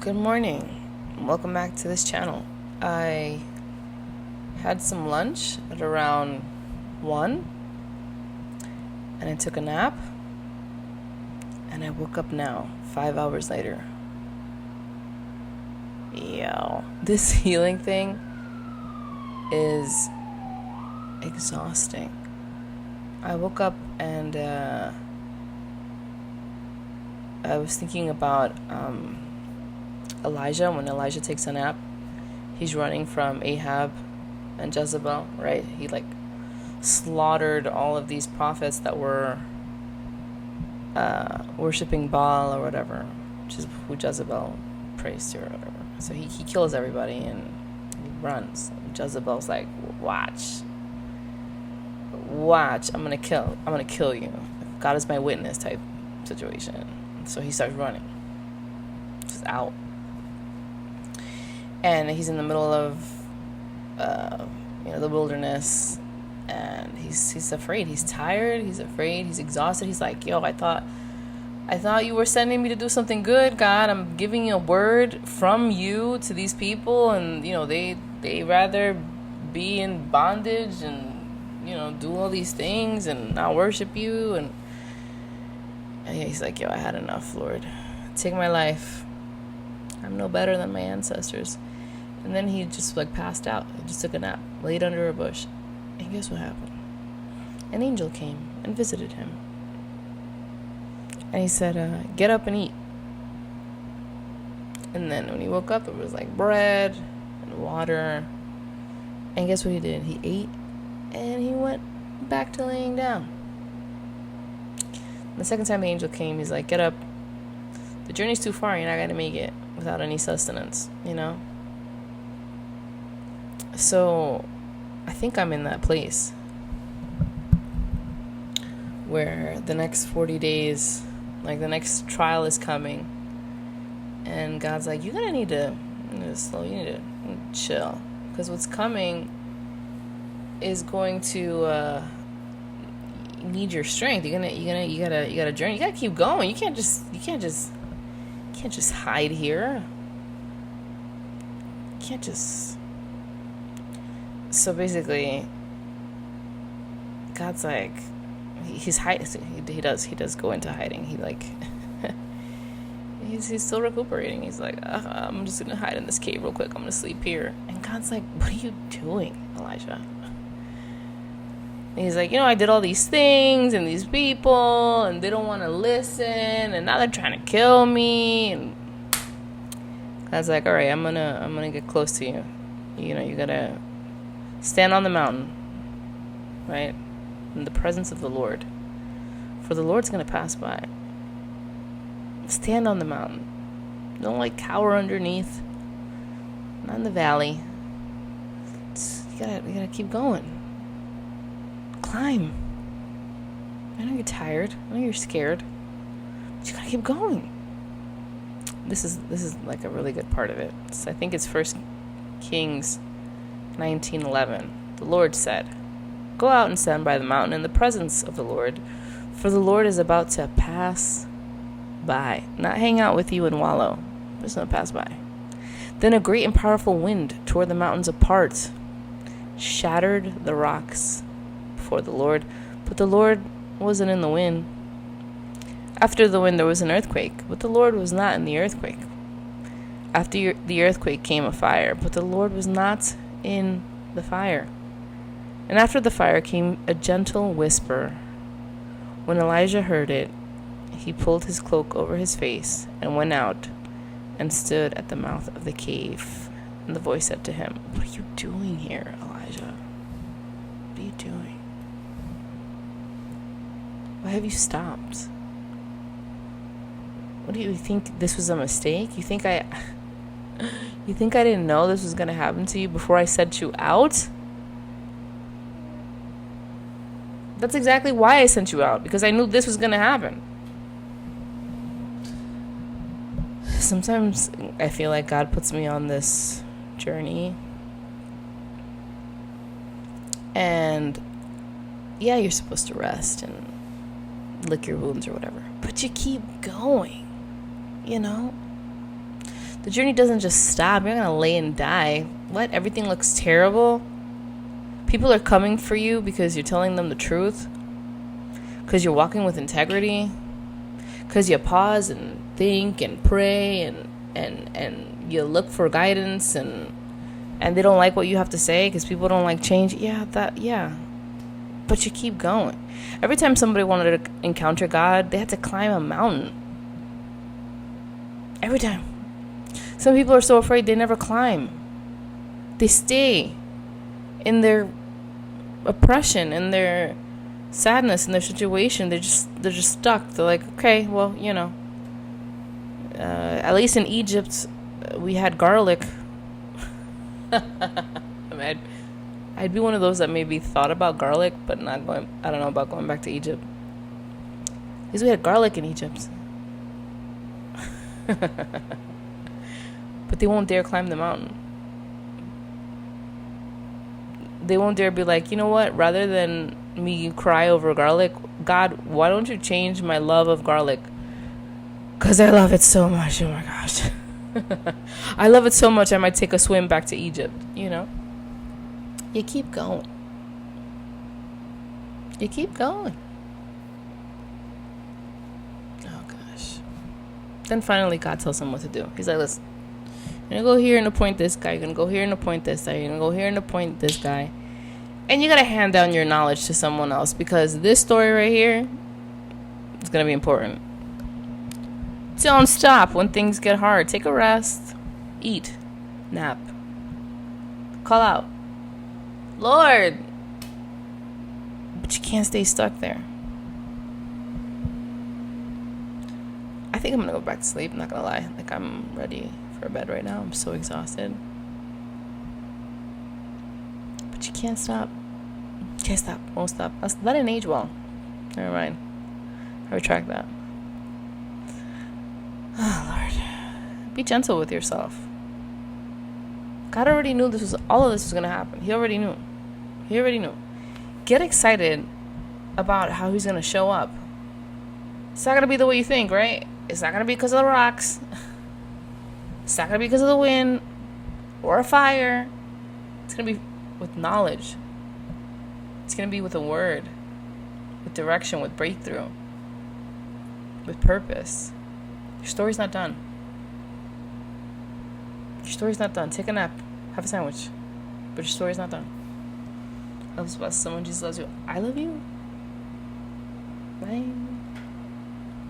Good morning. Welcome back to this channel. I had some lunch at around 1 and I took a nap and I woke up now, 5 hours later. Yo, this healing thing is exhausting. I woke up and I was thinking about Elijah. When Elijah takes a nap, he's running from Ahab and Jezebel, right? He slaughtered all of these prophets that were worshipping Baal or whatever, which is who Jezebel prays to or whatever. So he kills everybody and he runs. Jezebel's like, watch, I'm gonna kill you. God is my witness type situation. So he starts running, just out. And he's in the middle of the wilderness, and he's afraid. He's tired. He's afraid. He's exhausted. He's like, yo, I thought you were sending me to do something good, God. I'm giving you a word from you to these people, and they rather be in bondage and do all these things and not worship you. And he's like, yo, I had enough, Lord. Take my life. I'm no better than my ancestors. And then he just passed out. He just took a nap, laid under a bush. And guess what happened? An angel came and visited him. And he said, get up and eat. And then when he woke up, it was like bread and water. And guess what he did? He ate and he went back to laying down. The second time the angel came, he's like, get up. The journey's too far. You're not going to make it without any sustenance, So I think I'm in that place where the next 40 days, the next trial is coming, and God's like, you're gonna need to slow, you need to chill, because what's coming is going to need your strength. You gotta journey. You gotta keep going. You can't just hide here. You can't just. So basically, God's like, he's hiding. He does go into hiding. He's still recuperating. He's like, I'm just gonna hide in this cave real quick. I'm gonna sleep here. And God's like, what are you doing, Elijah? And he's like, I did all these things and these people, and they don't want to listen, and now they're trying to kill me. And God's like, all right, I'm gonna get close to you. You gotta stand on the mountain, right? In the presence of the Lord. For the Lord's going to pass by. Stand on the mountain. Don't cower underneath. Not in the valley. You gotta keep going. Climb. I know you're tired. I know you're scared. But you gotta keep going. This is a really good part of it. So I think it's 1 Kings 19:11. The Lord said, go out and stand by the mountain in the presence of the Lord, for the Lord is about to pass by. Not hang out with you and wallow. Just gonna pass by. Then a great and powerful wind tore the mountains apart, shattered the rocks before the Lord, but the Lord wasn't in the wind. After the wind there was an earthquake, but the Lord was not in the earthquake. After the earthquake came a fire, but the Lord was not in the fire. And after the fire came a gentle whisper. When Elijah heard it, he pulled his cloak over his face and went out and stood at the mouth of the cave. And the voice said to him, what are you doing here, Elijah? What are you doing? Why have you stopped? What do you think? This was a mistake? You think I didn't know this was going to happen to you before I sent you out? That's exactly why I sent you out, because I knew this was going to happen. Sometimes I feel like God puts me on this journey, and yeah, you're supposed to rest and lick your wounds or whatever, but you keep going, The journey doesn't just stop. You're not gonna lay and die. What? Everything looks terrible? People are coming for you because you're telling them the truth? Because you're walking with integrity? Because you pause and think and pray and you look for guidance and they don't like what you have to say because people don't like change? Yeah. But you keep going. Every time somebody wanted to encounter God, they had to climb a mountain. Every time. Some people are so afraid they never climb. They stay in their oppression, in their sadness, in their situation. They're just stuck. They're like, okay, well, at least in Egypt, we had garlic. I mean, I'd be one of those that maybe thought about garlic, but not going. I don't know about going back to Egypt. At least we had garlic in Egypt. But they won't dare climb the mountain. They won't dare be like, you know what? Rather than me cry over garlic, God, why don't you change my love of garlic? Because I love it so much. Oh my gosh. I love it so much I might take a swim back to Egypt, You keep going. You keep going. Oh gosh. Then finally God tells him what to do. He's like, listen, you're going to go here and appoint this guy. You're going to go here and appoint this guy. You're going to go here and appoint this guy. And you got to hand down your knowledge to someone else because this story right here is going to be important. Don't stop when things get hard. Take a rest. Eat. Nap. Call out. Lord. But you can't stay stuck there. I think I'm going to go back to sleep. Not going to lie. Like, I'm ready for bed right now. I'm so exhausted. But you can't stop. Can't stop. Won't stop. That didn't age well. Never mind. I retract that. Oh, Lord. Be gentle with yourself. God already knew all of this was going to happen. He already knew. Get excited about how he's going to show up. It's not going to be the way you think, right? It's not going to be because of the rocks. It's not going to be because of the wind or a fire. It's going to be with knowledge. It's going to be with a word, with direction, with breakthrough, with purpose. Your story's not done. Your story's not done. Take a nap. Have a sandwich. But your story's not done. I was about someone. Jesus loves you. I love you. Bye.